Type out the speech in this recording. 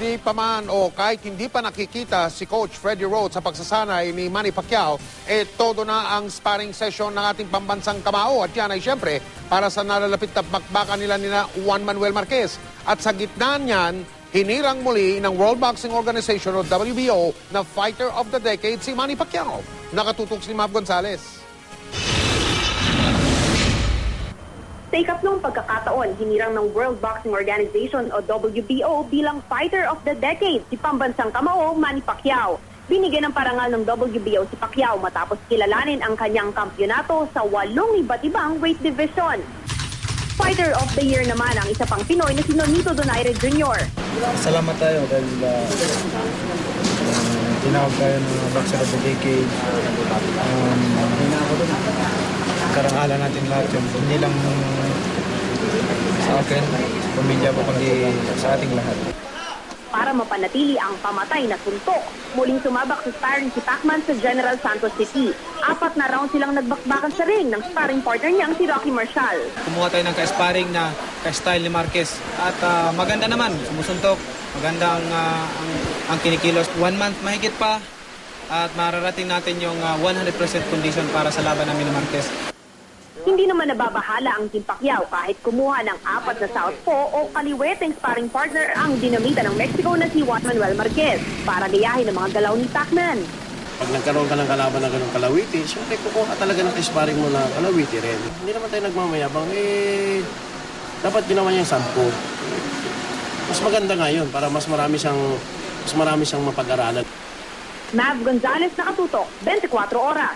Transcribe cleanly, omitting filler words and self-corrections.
Hindi pa man o kahit hindi pa nakikita si Coach Freddie Rhodes sa pagsasanay ni Manny Pacquiao, todo na ang sparring session ng ating pambansang kamao. At yan ay siyempre para sa nalalapit na bakbakan nila ni Juan Manuel Marquez. At sa gitna niyan, hinirang muli ng World Boxing Organization o WBO na Fighter of the Decade si Manny Pacquiao. Nakatutok si Mav Gonzalez. Sa ikatlong pagkakataon, hinirang ng World Boxing Organization o WBO bilang Fighter of the Decade si pambansang kamao Manny Pacquiao. Binigyan ng parangal ng WBO si Pacquiao matapos kilalanin ang kanyang kampyonato sa 8 iba't ibang weight division. Fighter of the Year naman ang isa pang Pinoy na si Nonito Donaire Jr. Salamat tayo dahil tinawag tayo ng Boxer of the Decade. Karangalan natin lahat yun. Hindi lang sa akin, sa pamilya ko, kundi sa ating lahat. Para mapanatili ang pamatay na suntok, muling sumabak sa sparring si Pacman sa General Santos City. 4 na round silang nagbakbakan sa ring ng sparring partner niyang si Rocky Marcial. Kumuha tayo ng ka-sparring na ka-style ni Marquez. At maganda naman, sumusuntok. Maganda ang kinikilos. 1 month mahigit pa at mararating natin yung 100% condition para sa laban namin ni Marquez. Hindi naman nababahala ang Team Pacquiao kahit kumuha ng 4 na southpaw o kaliweteng sparring partner ang dinamita ng Mexico na si Juan Manuel Marquez para gayahin ang mga galaw ni Pacman. Pag nagkaroon ka ng kalaban na ganun kalawiti, siyempre kukuha ka talaga ng sparring mo na kalawiti rin. Hindi naman tayo nagmamayabang, dapat ginawa niya yung 10. Mas maganda nga yun para mas marami siyang mapag-aralan. Mav Gonzalez, nakatutok, 24 oras.